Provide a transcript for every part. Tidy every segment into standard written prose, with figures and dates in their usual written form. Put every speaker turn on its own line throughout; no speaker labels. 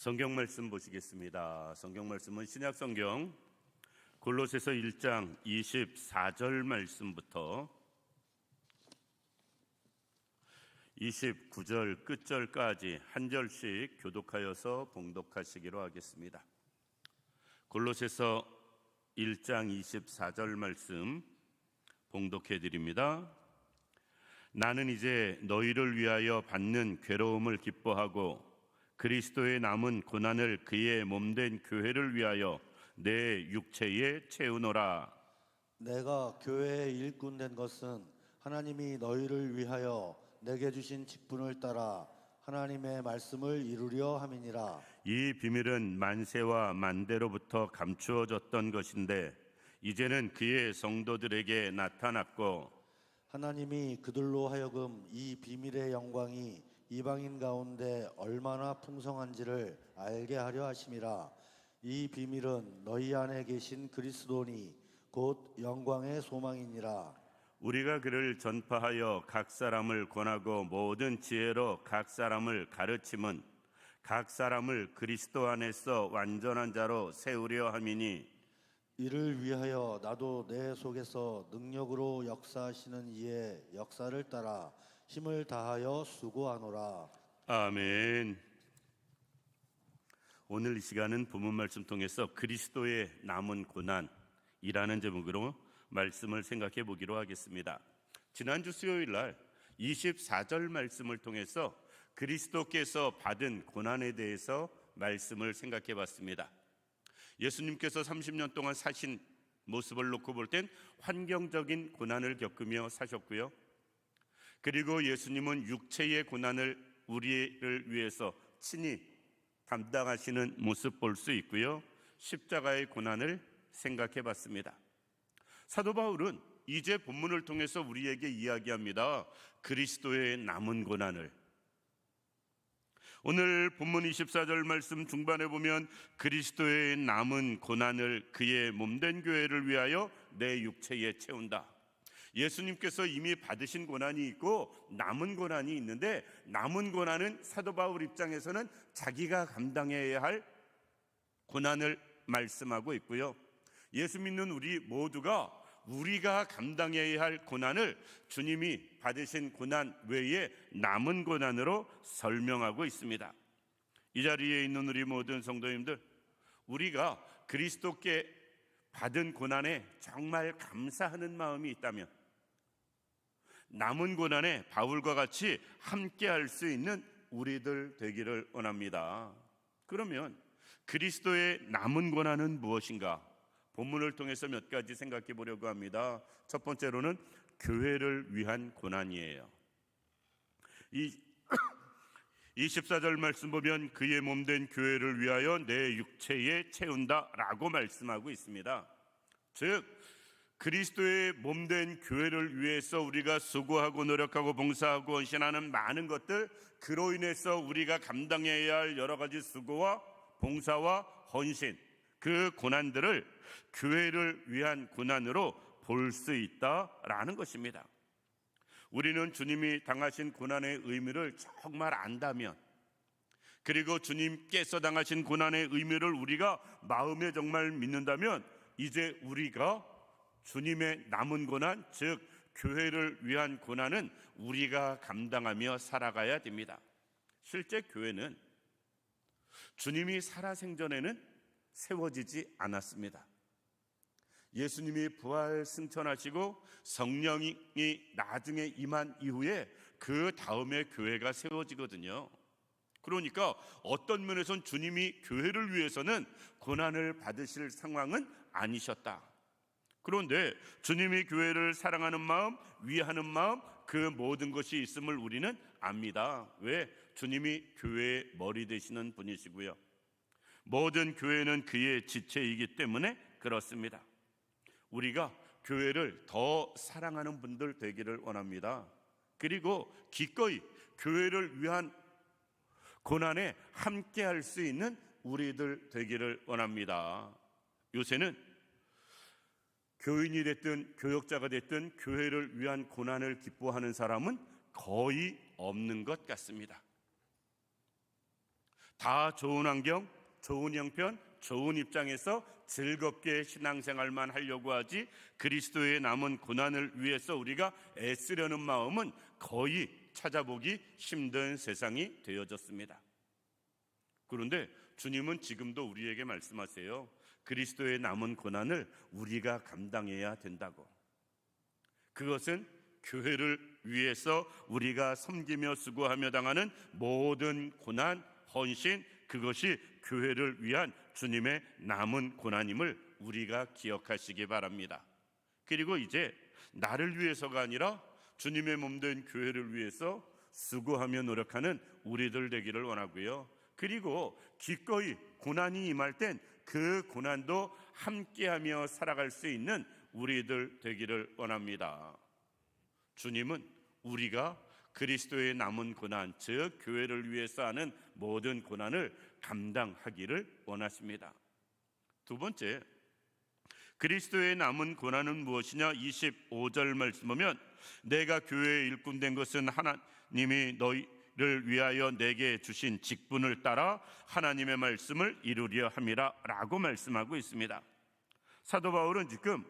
성경 말씀 보시겠습니다. 성경 말씀은 신약 성경 골로새서 1장 24절 말씀부터 29절 끝절까지 한 절씩 교독하여서 봉독하시기로 하겠습니다. 골로새서 1장 24절 말씀 봉독해 드립니다. 나는 이제 너희를 위하여 받는 괴로움을 기뻐하고 그리스도의 남은 고난을 그의 몸된 교회를 위하여 내 육체에 채우노라.
내가 교회의 일꾼 된 것은 하나님이 너희를 위하여 내게 주신 직분을 따라 하나님의 말씀을 이루려 함이니라.
이 비밀은 만세와 만대로부터 감추어졌던 것인데 이제는 그의 성도들에게 나타났고
하나님이 그들로 하여금 이 비밀의 영광이 이방인 가운데 얼마나 풍성한지를 알게 하려 하심이라. 이 비밀은 너희 안에 계신 그리스도니 곧 영광의 소망이니라.
우리가 그를 전파하여 각 사람을 권하고 모든 지혜로 각 사람을 가르침은 각 사람을 그리스도 안에서 완전한 자로 세우려 함이니
이를 위하여 나도 내 속에서 능력으로 역사하시는 이의 역사를 따라 힘을 다하여 수고하노라.
아멘. 오늘 이 시간은 본문 말씀 통해서 그리스도의 남은 고난이라는 제목으로 말씀을 생각해 보기로 하겠습니다. 지난주 수요일 날 24절 말씀을 통해서 그리스도께서 받은 고난에 대해서 말씀을 생각해 봤습니다. 예수님께서 30년 동안 사신 모습을 놓고 볼 땐 환경적인 고난을 겪으며 사셨고요. 그리고 예수님은 육체의 고난을 우리를 위해서 친히 감당하시는 모습 볼 수 있고요. 십자가의 고난을 생각해 봤습니다. 사도 바울은 이제 본문을 통해서 우리에게 이야기합니다. 그리스도의 남은 고난을. 오늘 본문 24절 말씀 중반에 보면 그리스도의 남은 고난을 그의 몸된 교회를 위하여 내 육체에 채운다. 예수님께서 이미 받으신 고난이 있고 남은 고난이 있는데 남은 고난은 사도 바울 입장에서는 자기가 감당해야 할 고난을 말씀하고 있고요. 예수 믿는 우리 모두가 우리가 감당해야 할 고난을 주님이 받으신 고난 외에 남은 고난으로 설명하고 있습니다. 이 자리에 있는 우리 모든 성도님들, 우리가 그리스도께 받은 고난에 정말 감사하는 마음이 있다면 남은 고난에 바울과 같이 함께 할 수 있는 우리들 되기를 원합니다. 그러면 그리스도의 남은 고난은 무엇인가? 본문을 통해서 몇 가지 생각해 보려고 합니다. 첫 번째로는 교회를 위한 고난이에요. 이 24절 말씀 보면 그의 몸된 교회를 위하여 내 육체에 채운다라고 말씀하고 있습니다. 즉 그리스도의 몸된 교회를 위해서 우리가 수고하고 노력하고 봉사하고 헌신하는 많은 것들, 그로 인해서 우리가 감당해야 할 여러 가지 수고와 봉사와 헌신, 그 고난들을 교회를 위한 고난으로 볼 수 있다라는 것입니다. 우리는 주님이 당하신 고난의 의미를 정말 안다면, 그리고 주님께서 당하신 고난의 의미를 우리가 마음에 정말 믿는다면 이제 우리가 주님의 남은 고난, 즉 교회를 위한 고난은 우리가 감당하며 살아가야 됩니다. 실제 교회는 주님이 살아생전에는 세워지지 않았습니다. 예수님이 부활 승천하시고 성령이 나중에 임한 이후에 그 다음에 교회가 세워지거든요. 그러니까 어떤 면에서는 주님이 교회를 위해서는 고난을 받으실 상황은 아니셨다. 그런데 주님이 교회를 사랑하는 마음, 위하는 마음, 그 모든 것이 있음을 우리는 압니다. 왜? 주님이 교회의 머리 되시는 분이시고요. 모든 교회는 그의 지체이기 때문에 그렇습니다. 우리가 교회를 더 사랑하는 분들 되기를 원합니다. 그리고 기꺼이 교회를 위한 고난에 함께 할 수 있는 우리들 되기를 원합니다. 요새는 교인이 됐든 교역자가 됐든 교회를 위한 고난을 기뻐하는 사람은 거의 없는 것 같습니다. 다 좋은 환경, 좋은 형편, 좋은 입장에서 즐겁게 신앙생활만 하려고 하지 그리스도의 남은 고난을 위해서 우리가 애쓰려는 마음은 거의 찾아보기 힘든 세상이 되어졌습니다. 그런데 주님은 지금도 우리에게 말씀하세요. 그리스도의 남은 고난을 우리가 감당해야 된다고. 그것은 교회를 위해서 우리가 섬기며 수고하며 당하는 모든 고난, 헌신, 그것이 교회를 위한 주님의 남은 고난임을 우리가 기억하시기 바랍니다. 그리고 이제 나를 위해서가 아니라 주님의 몸된 교회를 위해서 수고하며 노력하는 우리들 되기를 원하고요. 그리고 기꺼이 고난이 임할 땐 그 고난도 함께하며 살아갈 수 있는 우리들 되기를 원합니다. 주님은 우리가 그리스도의 남은 고난, 즉 교회를 위해서 하는 모든 고난을 감당하기를 원하십니다. 두 번째, 그리스도의 남은 고난은 무엇이냐? 25절 말씀 보면 내가 교회의 일꾼 된 것은 하나님이 너희를 위하여 내게 주신 직분을 따라 하나님의 말씀을 이루려 함이라 라고 말씀하고 있습니다. 사도 바울은 지금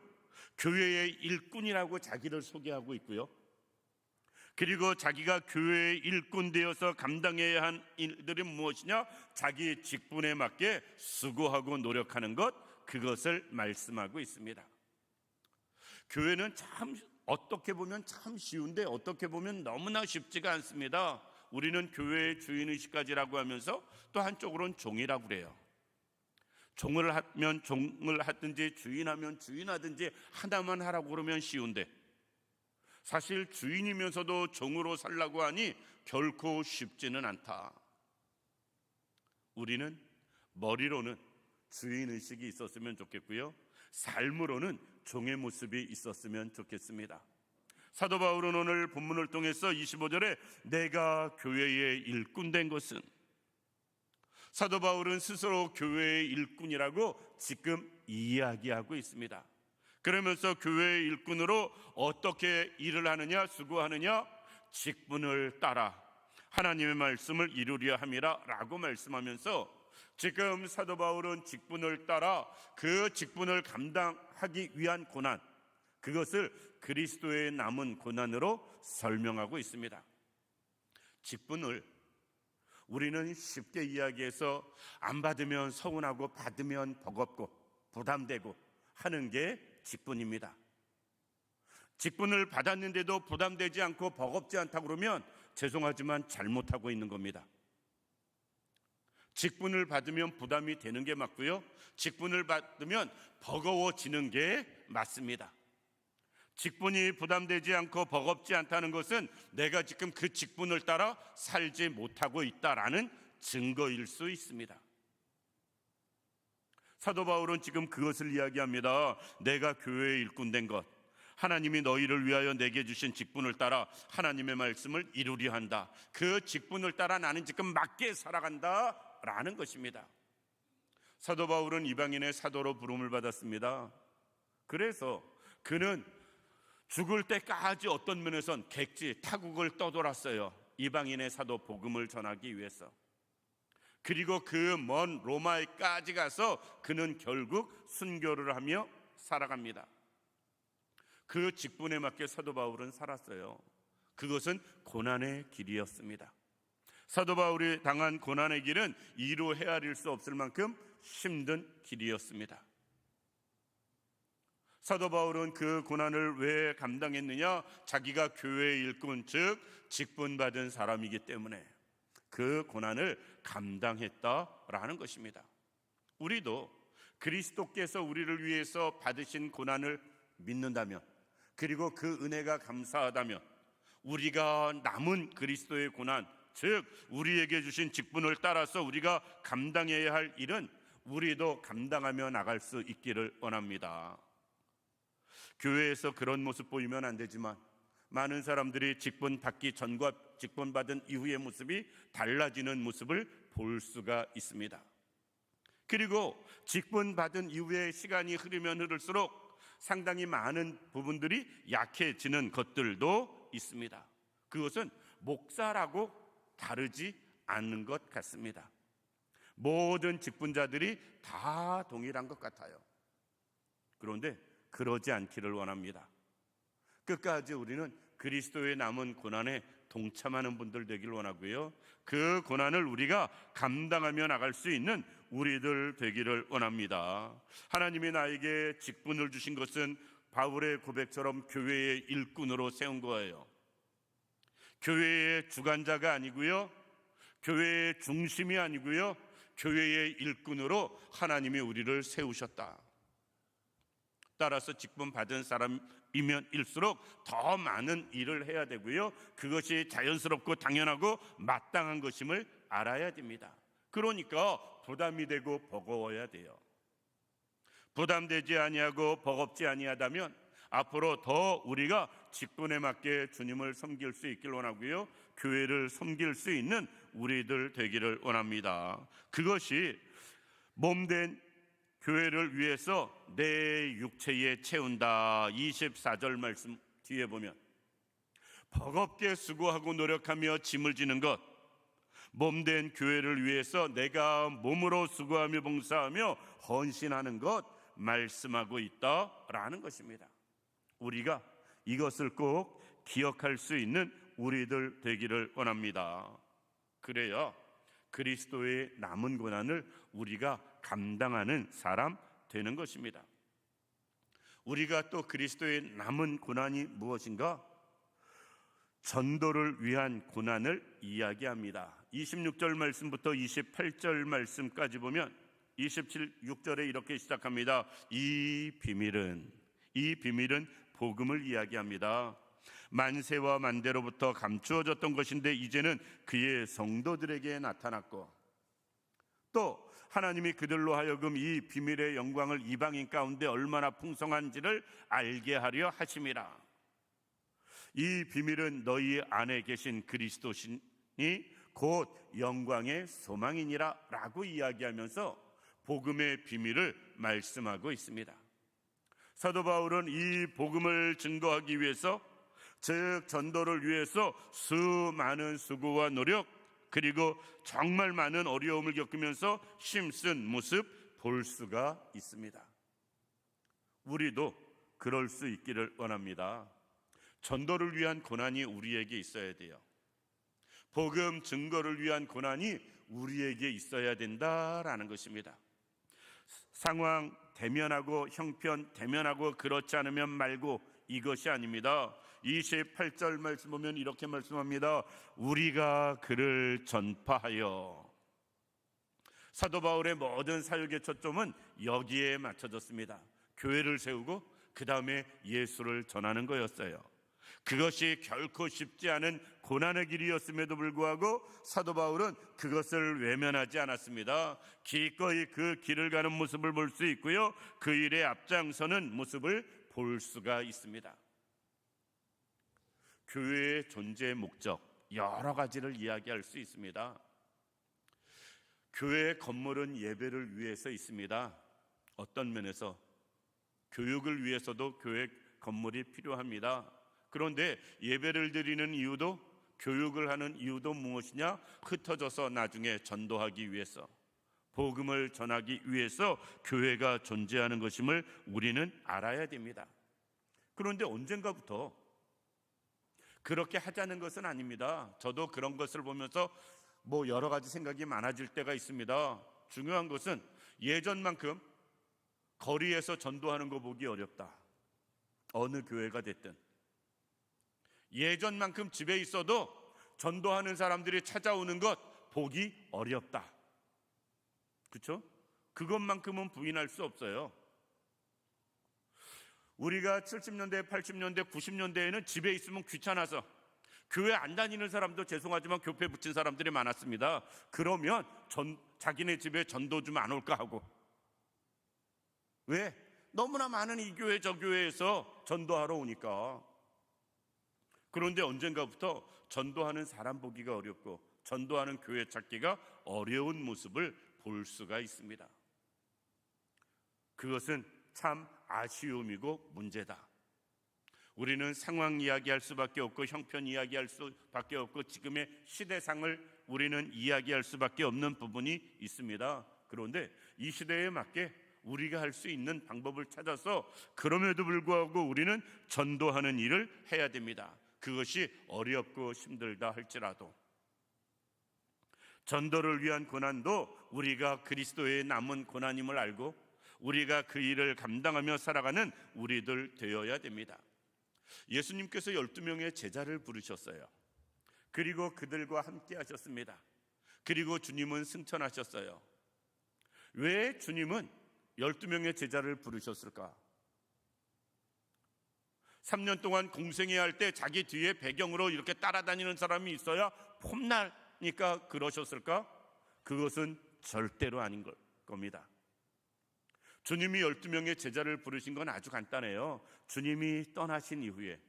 교회의 일꾼이라고 자기를 소개하고 있고요. 그리고 자기가 교회의 일꾼 되어서 감당해야 한 일들이 무엇이냐? 자기 직분에 맞게 수고하고 노력하는 것, 그것을 말씀하고 있습니다. 교회는 참 어떻게 보면 참 쉬운데 어떻게 보면 너무나 쉽지가 않습니다. 우리는 교회의 주인의식까지라고 하면서 또 한쪽으로는 종이라고 그래요. 종을 하면 종을 하든지 주인하면 주인하든지 하나만 하라고 그러면 쉬운데 사실 주인이면서도 종으로 살라고 하니 결코 쉽지는 않다. 우리는 머리로는 주인의식이 있었으면 좋겠고요, 삶으로는 종의 모습이 있었으면 좋겠습니다. 사도 바울은 오늘 본문을 통해서 25절에 내가 교회의 일꾼 된 것은, 사도 바울은 스스로 교회의 일꾼이라고 지금 이야기하고 있습니다. 그러면서 교회의 일꾼으로 어떻게 일을 하느냐, 수고하느냐? 직분을 따라 하나님의 말씀을 이루려 함이라 라고 말씀하면서 지금 사도 바울은 직분을 따라 그 직분을 감당하기 위한 고난, 그것을 그리스도의 남은 고난으로 설명하고 있습니다. 직분을 우리는 쉽게 이야기해서 안 받으면 서운하고 받으면 버겁고 부담되고 하는 게 직분입니다. 직분을 받았는데도 부담되지 않고 버겁지 않다고 그러면 죄송하지만 잘못하고 있는 겁니다. 직분을 받으면 부담이 되는 게 맞고요, 직분을 받으면 버거워지는 게 맞습니다. 직분이 부담되지 않고 버겁지 않다는 것은 내가 지금 그 직분을 따라 살지 못하고 있다라는 증거일 수 있습니다. 사도 바울은 지금 그것을 이야기합니다. 내가 교회의 일꾼 된 것, 하나님이 너희를 위하여 내게 주신 직분을 따라 하나님의 말씀을 이루려 한다. 그 직분을 따라 나는 지금 맞게 살아간다 라는 것입니다. 사도 바울은 이방인의 사도로 부름을 받았습니다. 그래서 그는 죽을 때까지 어떤 면에선 객지, 타국을 떠돌았어요. 이방인의 사도 복음을 전하기 위해서. 그리고 그 먼 로마에까지 가서 그는 결국 순교를 하며 살아갑니다. 그 직분에 맞게 사도 바울은 살았어요. 그것은 고난의 길이었습니다. 사도 바울이 당한 고난의 길은 이루 헤아릴 수 없을 만큼 힘든 길이었습니다. 사도 바울은 그 고난을 왜 감당했느냐? 자기가 교회의 일꾼, 즉 직분받은 사람이기 때문에 그 고난을 감당했다라는 것입니다. 우리도 그리스도께서 우리를 위해서 받으신 고난을 믿는다면, 그리고 그 은혜가 감사하다면 우리가 남은 그리스도의 고난, 즉 우리에게 주신 직분을 따라서 우리가 감당해야 할 일은 우리도 감당하며 나갈 수 있기를 원합니다. 교회에서 그런 모습 보이면 안 되지만 많은 사람들이 직분 받기 전과 직분 받은 이후의 모습이 달라지는 모습을 볼 수가 있습니다. 그리고 직분 받은 이후에 시간이 흐르면 흐를수록 상당히 많은 부분들이 약해지는 것들도 있습니다. 그것은 목사라고 다르지 않는 것 같습니다. 모든 직분자들이 다 동일한 것 같아요. 그런데 그러지 않기를 원합니다. 끝까지 우리는 그리스도의 남은 고난에 동참하는 분들 되길 원하고요, 그 고난을 우리가 감당하며 나갈 수 있는 우리들 되기를 원합니다. 하나님이 나에게 직분을 주신 것은 바울의 고백처럼 교회의 일꾼으로 세운 거예요. 교회의 주관자가 아니고요, 교회의 중심이 아니고요, 교회의 일꾼으로 하나님이 우리를 세우셨다. 따라서 직분 받은 사람이면 일수록 더 많은 일을 해야 되고요, 그것이 자연스럽고 당연하고 마땅한 것임을 알아야 됩니다. 그러니까 부담이 되고 버거워야 돼요. 부담되지 아니하고 버겁지 아니하다면 앞으로 더 우리가 직분에 맞게 주님을 섬길 수 있길 원하고요, 교회를 섬길 수 있는 우리들 되기를 원합니다. 그것이 몸된 교회를 위해서 내 육체에 채운다. 24절 말씀 뒤에 보면 버겁게 수고하고 노력하며 짐을 지는 것, 몸된 교회를 위해서 내가 몸으로 수고하며 봉사하며 헌신하는 것 말씀하고 있다라는 것입니다. 우리가 이것을 꼭 기억할 수 있는 우리들 되기를 원합니다. 그래야 그리스도의 남은 고난을 우리가 감당하는 사람 되는 것입니다. 우리가 또 그리스도의 남은 고난이 무엇인가? 전도를 위한 고난을 이야기합니다. 26절 말씀부터 28절 말씀까지 보면 26절에 이렇게 시작합니다. 이 비밀은 복음을 이야기합니다. 만세와 만대로부터 감추어졌던 것인데 이제는 그의 성도들에게 나타났고, 또 하나님이 그들로 하여금 이 비밀의 영광을 이방인 가운데 얼마나 풍성한지를 알게 하려 하심이라. 이 비밀은 너희 안에 계신 그리스도신이 곧 영광의 소망이니라 라고 이야기하면서 복음의 비밀을 말씀하고 있습니다. 사도 바울은 이 복음을 증거하기 위해서, 즉 전도를 위해서 수많은 수고와 노력, 그리고 정말 많은 어려움을 겪으면서 힘쓴 모습 볼 수가 있습니다. 우리도 그럴 수 있기를 원합니다. 전도를 위한 고난이 우리에게 있어야 돼요. 복음 증거를 위한 고난이 우리에게 있어야 된다라는 것입니다. 상황 대면하고 형편 대면하고 그렇지 않으면 말고, 이것이 아닙니다. 28절 말씀 보면 이렇게 말씀합니다. 우리가 그를 전파하여. 사도 바울의 모든 사역의 초점은 여기에 맞춰졌습니다. 교회를 세우고 그 다음에 예수를 전하는 거였어요. 그것이 결코 쉽지 않은 고난의 길이었음에도 불구하고 사도 바울은 그것을 외면하지 않았습니다. 기꺼이 그 길을 가는 모습을 볼 수 있고요, 그 일에 앞장서는 모습을 볼 수가 있습니다. 교회의 존재의 목적 여러 가지를 이야기할 수 있습니다. 교회의 건물은 예배를 위해서 있습니다. 어떤 면에서 교육을 위해서도 교회 건물이 필요합니다. 그런데 예배를 드리는 이유도, 교육을 하는 이유도 무엇이냐? 흩어져서 나중에 전도하기 위해서, 복음을 전하기 위해서 교회가 존재하는 것임을 우리는 알아야 됩니다. 그런데 언젠가부터 그렇게 하자는 것은 아닙니다. 저도 그런 것을 보면서 여러 가지 생각이 많아질 때가 있습니다. 중요한 것은 예전만큼 거리에서 전도하는 거 보기 어렵다. 어느 교회가 됐든 예전만큼 집에 있어도 전도하는 사람들이 찾아오는 것 보기 어렵다. 그렇죠? 그것만큼은 부인할 수 없어요. 우리가 70년대, 80년대, 90년대에는 집에 있으면 귀찮아서 교회 안 다니는 사람도 죄송하지만 교패 붙인 사람들이 많았습니다. 그러면 자기네 집에 전도 좀 안 올까 하고. 왜? 너무나 많은 이 교회 저 교회에서 전도하러 오니까. 그런데 언젠가부터 전도하는 사람 보기가 어렵고 전도하는 교회 찾기가 어려운 모습을 볼 수가 있습니다. 그것은 참 아쉬움이고 문제다. 우리는 상황 이야기할 수밖에 없고 형편 이야기할 수밖에 없고 지금의 시대상을 우리는 이야기할 수밖에 없는 부분이 있습니다. 그런데 이 시대에 맞게 우리가 할 수 있는 방법을 찾아서 그럼에도 불구하고 우리는 전도하는 일을 해야 됩니다. 그것이 어렵고 힘들다 할지라도 전도를 위한 고난도 우리가 그리스도의 남은 고난임을 알고 우리가 그 일을 감당하며 살아가는 우리들 되어야 됩니다. 예수님께서 12명의 제자를 부르셨어요. 그리고 그들과 함께 하셨습니다. 그리고 주님은 승천하셨어요. 왜 주님은 12명의 제자를 부르셨을까? 3년 동안 공생애야 할 때 자기 뒤에 배경으로 이렇게 따라다니는 사람이 있어야 폼나니까 그러셨을까? 그것은 절대로 아닌 겁니다. 주님이 12명의 제자를 부르신 건 아주 간단해요. 주님이 떠나신 이후에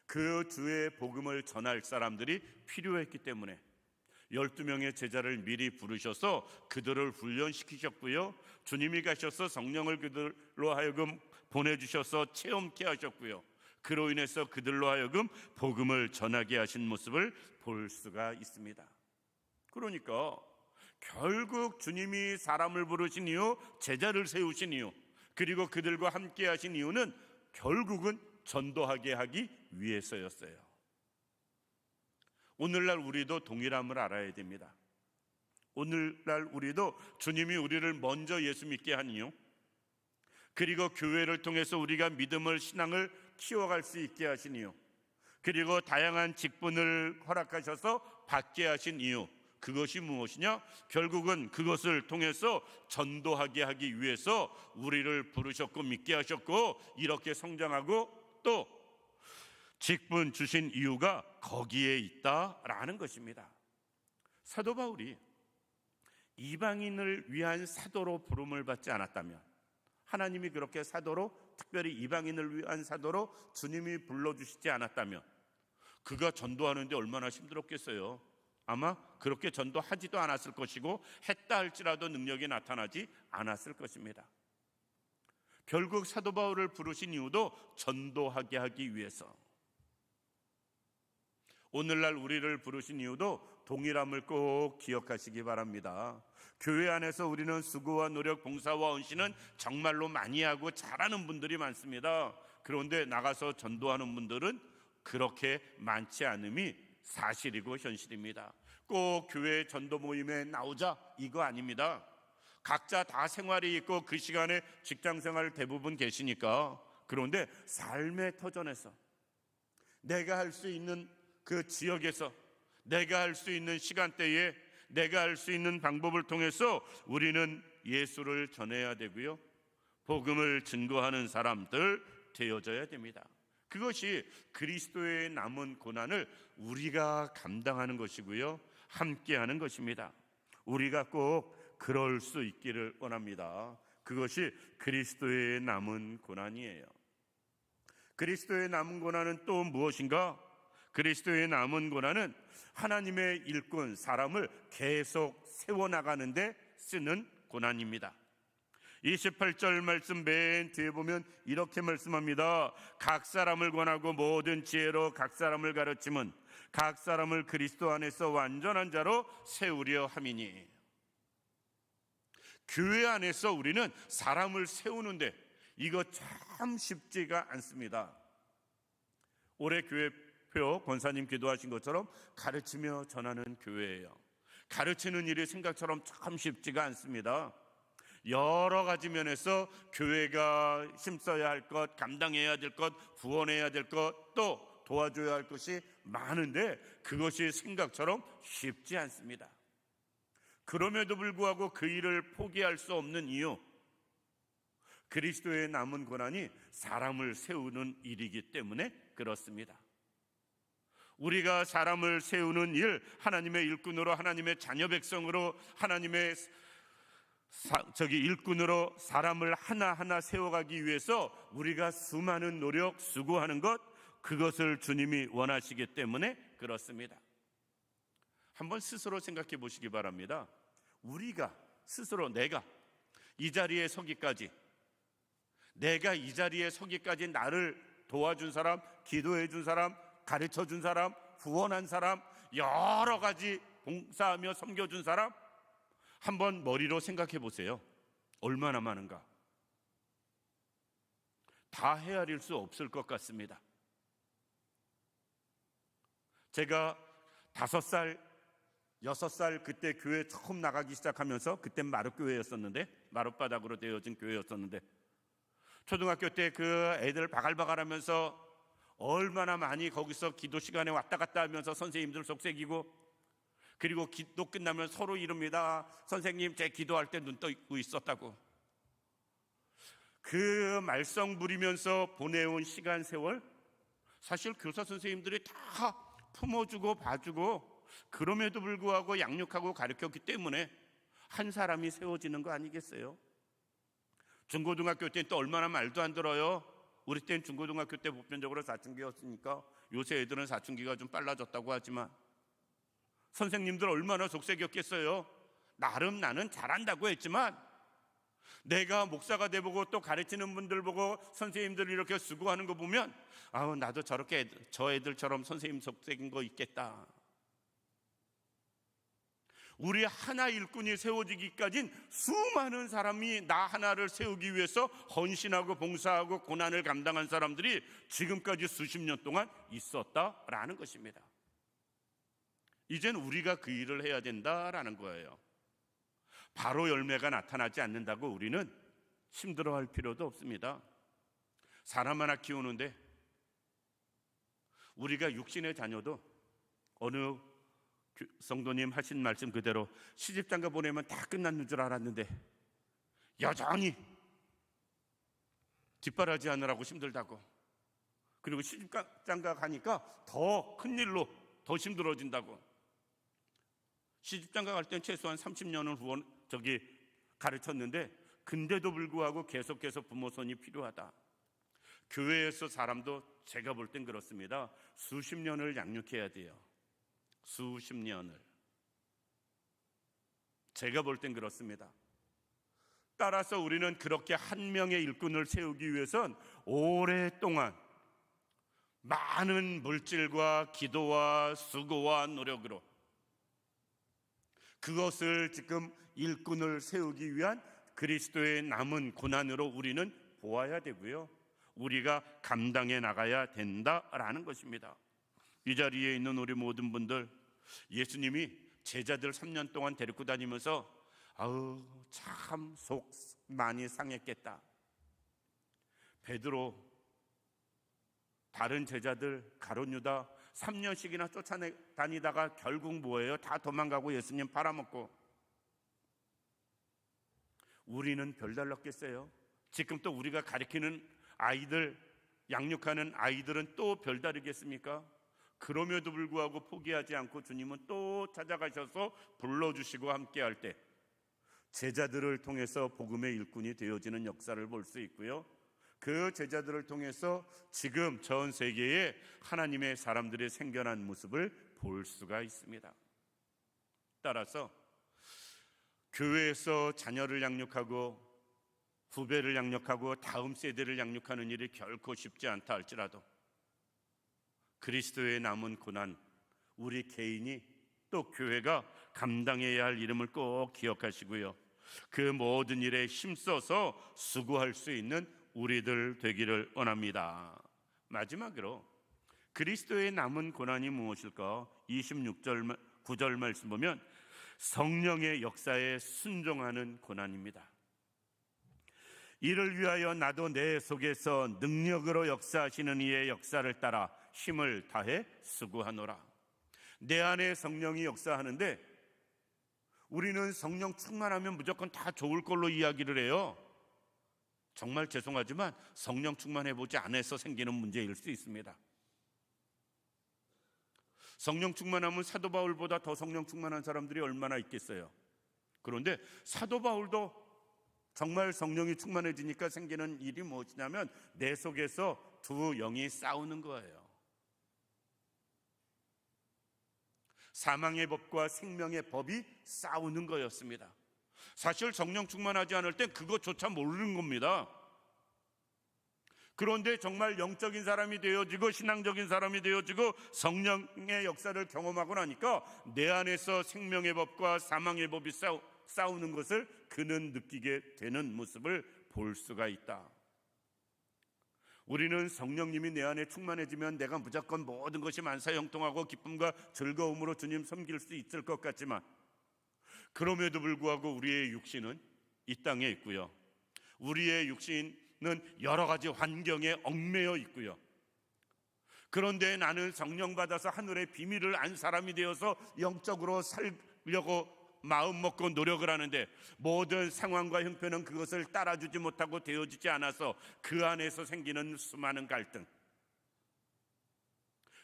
그 주의 복음을 전할 사람들이 필요했기 때문에 12명의 제자를 미리 부르셔서 그들을 훈련시키셨고요. 주님이 가셔서 성령을 그들로 하여금 보내주셔서 체험케 하셨고요. 그로 인해서 그들로 하여금 복음을 전하게 하신 모습을 볼 수가 있습니다. 그러니까 결국 주님이 사람을 부르신 이유, 제자를 세우신 이유, 그리고 그들과 함께 하신 이유는 결국은 전도하게 하기 위해서였어요. 오늘날 우리도 동일함을 알아야 됩니다. 오늘날 우리도 주님이 우리를 먼저 예수 믿게 한 이유, 그리고 교회를 통해서 우리가 믿음을, 신앙을 키워갈 수 있게 하신 이유, 그리고 다양한 직분을 허락하셔서 받게 하신 이유, 그것이 무엇이냐? 결국은 그것을 통해서 전도하게 하기 위해서 우리를 부르셨고 믿게 하셨고 이렇게 성장하고 또 직분 주신 이유가 거기에 있다라는 것입니다. 사도 바울이 이방인을 위한 사도로 부름을 받지 않았다면, 하나님이 그렇게 사도로, 특별히 이방인을 위한 사도로 주님이 불러주시지 않았다면 그가 전도하는데 얼마나 힘들었겠어요. 아마 그렇게 전도하지도 않았을 것이고 했다 할지라도 능력이 나타나지 않았을 것입니다. 결국 사도 바울을 부르신 이유도 전도하게 하기 위해서, 오늘날 우리를 부르신 이유도 동일함을 꼭 기억하시기 바랍니다. 교회 안에서 우리는 수고와 노력, 봉사와 헌신은 정말로 많이 하고 잘하는 분들이 많습니다. 그런데 나가서 전도하는 분들은 그렇게 많지 않음이 사실이고 현실입니다. 꼭 교회 전도 모임에 나오자 이거 아닙니다. 각자 다 생활이 있고 그 시간에 직장생활 대부분 계시니까. 그런데 삶의 터전에서 내가 할 수 있는 그 지역에서 내가 할 수 있는 시간대에 내가 할 수 있는 방법을 통해서 우리는 예수를 전해야 되고요, 복음을 증거하는 사람들 되어져야 됩니다. 그것이 그리스도의 남은 고난을 우리가 감당하는 것이고요, 함께하는 것입니다. 우리가 꼭 그럴 수 있기를 원합니다. 그것이 그리스도의 남은 고난이에요. 그리스도의 남은 고난은 또 무엇인가? 그리스도의 남은 고난은 하나님의 일꾼, 사람을 계속 세워나가는데 쓰는 고난입니다. 28절 말씀 맨 뒤에 보면 이렇게 말씀합니다. 각 사람을 권하고 모든 지혜로 각 사람을 가르침은 각 사람을 그리스도 안에서 완전한 자로 세우려 함이니. 교회 안에서 우리는 사람을 세우는데 이거 참 쉽지가 않습니다. 올해 교회표 권사님 기도하신 것처럼 가르치며 전하는 교회예요. 가르치는 일이 생각처럼 참 쉽지가 않습니다. 여러 가지 면에서 교회가 힘써야 할 것, 감당해야 될 것, 구원해야 될 것, 또 도와줘야 할 것이 많은데 그것이 생각처럼 쉽지 않습니다. 그럼에도 불구하고 그 일을 포기할 수 없는 이유, 그리스도의 남은 고난이 사람을 세우는 일이기 때문에 그렇습니다. 우리가 사람을 세우는 일, 하나님의 일꾼으로, 하나님의 자녀 백성으로, 하나님의 일꾼으로 사람을 하나하나 세워가기 위해서 우리가 수많은 노력, 수고하는 것, 그것을 주님이 원하시기 때문에 그렇습니다. 한번 스스로 생각해 보시기 바랍니다. 우리가 스스로 내가 이 자리에 서기까지 나를 도와준 사람, 기도해 준 사람, 가르쳐 준 사람, 후원한 사람, 여러 가지 봉사하며 섬겨준 사람 한번 머리로 생각해 보세요. 얼마나 많은가? 다 헤아릴 수 없을 것 같습니다. 제가 5살, 6살 그때 교회 처음 나가기 시작하면서, 그땐 마룻교회였었는데, 마룻바닥으로 되어진 교회였었는데, 초등학교 때 그 애들 바갈바갈하면서 얼마나 많이 거기서 기도 시간에 왔다 갔다 하면서 선생님들 속삭이고, 그리고 기도 끝나면 서로 이릅니다. 선생님, 제 기도할 때 눈 떠 있었다고. 그 말썽 부리면서 보내온 시간 세월, 사실 교사 선생님들이 다 품어주고 봐주고, 그럼에도 불구하고 양육하고 가르쳤기 때문에 한 사람이 세워지는 거 아니겠어요? 중고등학교 때는 또 얼마나 말도 안 들어요. 우리 때는 중고등학교 때 보편적으로 사춘기였으니까, 요새 애들은 사춘기가 좀 빨라졌다고 하지만 선생님들 얼마나 속색였겠어요. 나름 나는 잘한다고 했지만, 내가 목사가 돼보고 또 가르치는 분들 보고 선생님들 이렇게 수고하는 거 보면, 아우, 나도 저렇게 저 애들처럼 선생님 속색인 거 있겠다. 우리 하나 일꾼이 세워지기까진 수많은 사람이 나 하나를 세우기 위해서 헌신하고 봉사하고 고난을 감당한 사람들이 지금까지 수십 년 동안 있었다라는 것입니다. 이젠 우리가 그 일을 해야 된다라는 거예요. 바로 열매가 나타나지 않는다고 우리는 힘들어할 필요도 없습니다. 사람 하나 키우는데 우리가 육신의 자녀도 어느 성도님 하신 말씀 그대로 시집장가 보내면 다 끝났는 줄 알았는데 여전히 뒷바라지 하느라고 힘들다고, 그리고 시집장가 가니까 더 큰일로 더 힘들어진다고. 시집장가 갈 땐 최소한 30년을 가르쳤는데, 근데도 불구하고 계속해서 부모 손이 필요하다. 교회에서 사람도 제가 볼 땐 그렇습니다. 수십 년을 양육해야 돼요. 수십 년을. 제가 볼 땐 그렇습니다. 따라서 우리는 그렇게 한 명의 일꾼을 세우기 위해선 오랫동안 많은 물질과 기도와 수고와 노력으로 그것을 지금 일꾼을 세우기 위한 그리스도의 남은 고난으로 우리는 보아야 되고요, 우리가 감당해 나가야 된다라는 것입니다. 이 자리에 있는 우리 모든 분들, 예수님이 제자들 3년 동안 데리고 다니면서 아우 참 속 많이 상했겠다. 베드로, 다른 제자들, 가룟 유다 3년씩이나 쫓아다니다가 결국 뭐예요? 다 도망가고 예수님 팔아먹고. 우리는 별달랐겠어요? 지금 또 우리가 가르치는 아이들, 양육하는 아이들은 또 별다르겠습니까? 그럼에도 불구하고 포기하지 않고 주님은 또 찾아가셔서 불러주시고 함께할 때 제자들을 통해서 복음의 일꾼이 되어지는 역사를 볼 수 있고요, 그 제자들을 통해서 지금 전 세계에 하나님의 사람들의 생겨난 모습을 볼 수가 있습니다. 따라서 교회에서 자녀를 양육하고 후배를 양육하고 다음 세대를 양육하는 일이 결코 쉽지 않다 할지라도 그리스도의 남은 고난, 우리 개인이 또 교회가 감당해야 할 이름을 꼭 기억하시고요, 그 모든 일에 힘써서 수고할 수 있는 우리들 되기를 원합니다. 마지막으로 그리스도의 남은 고난이 무엇일까? 26절 9절 말씀 보면 성령의 역사에 순종하는 고난입니다. 이를 위하여 나도 내 속에서 능력으로 역사하시는 이의 역사를 따라 힘을 다해 수고하노라. 내 안에 성령이 역사하는데 우리는 성령 충만하면 무조건 다 좋을 걸로 이야기를 해요. 정말 죄송하지만 성령 충만해보지 않아서 생기는 문제일 수 있습니다. 성령 충만하면 사도 바울보다 더 성령 충만한 사람들이 얼마나 있겠어요. 그런데 사도 바울도 정말 성령이 충만해지니까 생기는 일이 무엇이냐면 내 속에서 두 영이 싸우는 거예요. 사망의 법과 생명의 법이 싸우는 거였습니다. 사실 성령 충만하지 않을 땐 그것조차 모르는 겁니다. 그런데 정말 영적인 사람이 되어지고 신앙적인 사람이 되어지고 성령의 역사를 경험하고 나니까 내 안에서 생명의 법과 사망의 법이 싸우는 것을 그는 느끼게 되는 모습을 볼 수가 있다. 우리는 성령님이 내 안에 충만해지면 내가 무조건 모든 것이 만사형통하고 기쁨과 즐거움으로 주님 섬길 수 있을 것 같지만, 그럼에도 불구하고 우리의 육신은 이 땅에 있고요, 우리의 육신은 여러 가지 환경에 얽매여 있고요, 그런데 나는 성령 받아서 하늘의 비밀을 안 사람이 되어서 영적으로 살려고 마음 먹고 노력을 하는데 모든 상황과 형편은 그것을 따라주지 못하고 되어지지 않아서 그 안에서 생기는 수많은 갈등,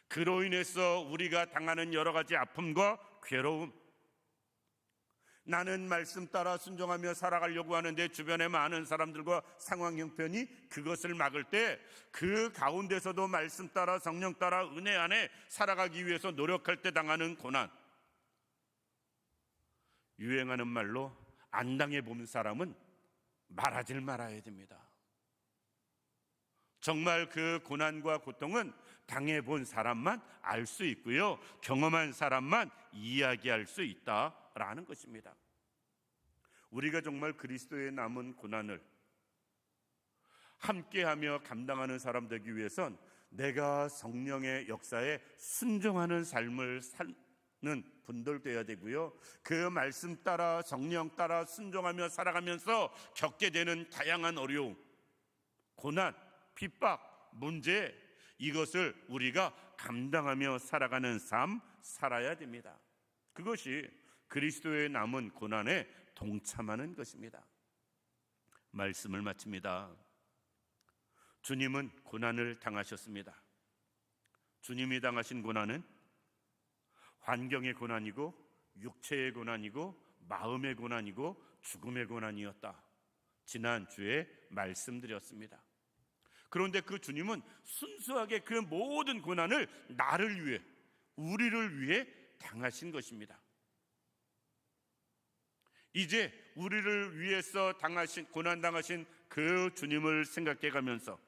그로 인해서 우리가 당하는 여러 가지 아픔과 괴로움, 나는 말씀 따라 순종하며 살아가려고 하는데 주변의 많은 사람들과 상황 형편이 그것을 막을 때 그 가운데서도 말씀 따라 성령 따라 은혜 안에 살아가기 위해서 노력할 때 당하는 고난, 유행하는 말로 안 당해본 사람은 말하질 말아야 됩니다. 정말 그 고난과 고통은 당해본 사람만 알 수 있고요, 경험한 사람만 이야기할 수 있다라는 것입니다. 우리가 정말 그리스도의 남은 고난을 함께하며 감당하는 사람 되기 위해선 내가 성령의 역사에 순종하는 삶을 사는 분들 되어야 되고요, 그 말씀 따라 성령 따라 순종하며 살아가면서 겪게 되는 다양한 어려움, 고난, 핍박, 문제, 이것을 우리가 감당하며 살아가는 삶 살아야 됩니다. 그것이 그리스도의 남은 고난에 동참하는 것입니다. 말씀을 마칩니다. 주님은 고난을 당하셨습니다. 주님이 당하신 고난은 환경의 고난이고 육체의 고난이고 마음의 고난이고 죽음의 고난이었다. 지난주에 말씀드렸습니다. 그런데 그 주님은 순수하게 그 모든 고난을 나를 위해, 우리를 위해 당하신 것입니다. 이제 우리를 위해서 고난 당하신 그 주님을 생각해 가면서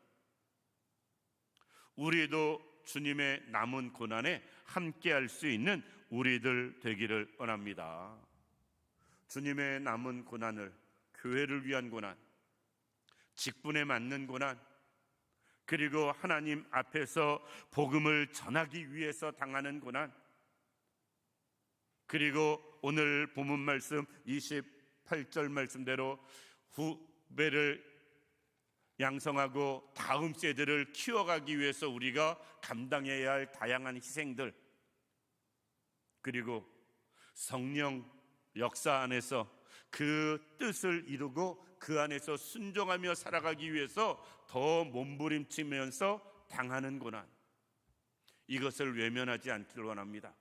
우리도 주님의 남은 고난에 함께할 수 있는 우리들 되기를 원합니다. 주님의 남은 고난을, 교회를 위한 고난, 직분에 맞는 고난, 그리고 하나님 앞에서 복음을 전하기 위해서 당하는 고난, 그리고 오늘 본문 말씀 28절 말씀대로 후배를 양성하고 다음 세대를 키워가기 위해서 우리가 감당해야 할 다양한 희생들, 그리고 성령 역사 안에서 그 뜻을 이루고 그 안에서 순종하며 살아가기 위해서 더 몸부림치면서 당하는 고난, 이것을 외면하지 않기를 원합니다.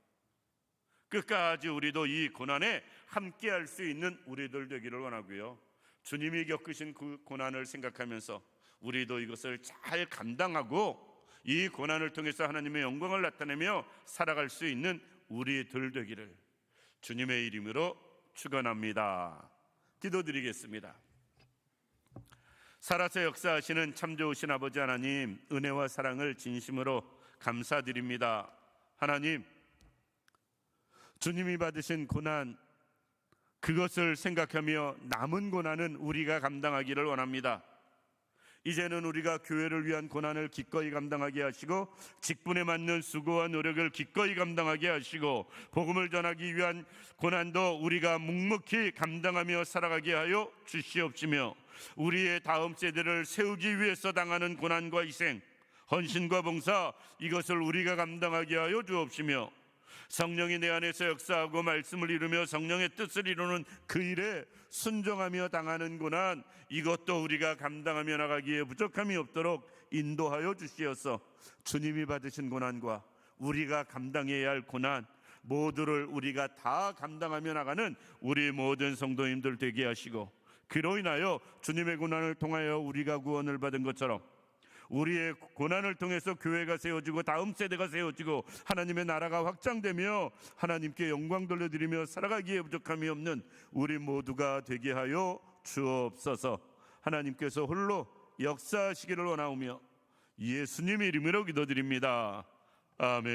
끝까지 우리도 이 고난에 함께할 수 있는 우리들 되기를 원하고요, 주님이 겪으신 그 고난을 생각하면서 우리도 이것을 잘 감당하고 이 고난을 통해서 하나님의 영광을 나타내며 살아갈 수 있는 우리들 되기를 주님의 이름으로 축원합니다. 기도드리겠습니다. 살아서 역사하시는 참 좋으신 아버지 하나님, 은혜와 사랑을 진심으로 감사드립니다. 하나님, 주님이 받으신 고난, 그것을 생각하며 남은 고난은 우리가 감당하기를 원합니다. 이제는 우리가 교회를 위한 고난을 기꺼이 감당하게 하시고 직분에 맞는 수고와 노력을 기꺼이 감당하게 하시고 복음을 전하기 위한 고난도 우리가 묵묵히 감당하며 살아가게 하여 주시옵시며 우리의 다음 세대를 세우기 위해서 당하는 고난과 희생, 헌신과 봉사, 이것을 우리가 감당하게 하여 주옵시며 성령이 내 안에서 역사하고 말씀을 이루며 성령의 뜻을 이루는 그 일에 순종하며 당하는 고난, 이것도 우리가 감당하며 나가기에 부족함이 없도록 인도하여 주시어서 주님이 받으신 고난과 우리가 감당해야 할 고난 모두를 우리가 다 감당하며 나가는 우리 모든 성도님들 되게 하시고, 그로 인하여 주님의 고난을 통하여 우리가 구원을 받은 것처럼 우리의 고난을 통해서 교회가 세워지고 다음 세대가 세워지고 하나님의 나라가 확장되며 하나님께 영광 돌려드리며 살아가기에 부족함이 없는 우리 모두가 되게 하여 주옵소서. 하나님께서 홀로 역사하시기를 원하오며 예수님의 이름으로 기도드립니다. 아멘.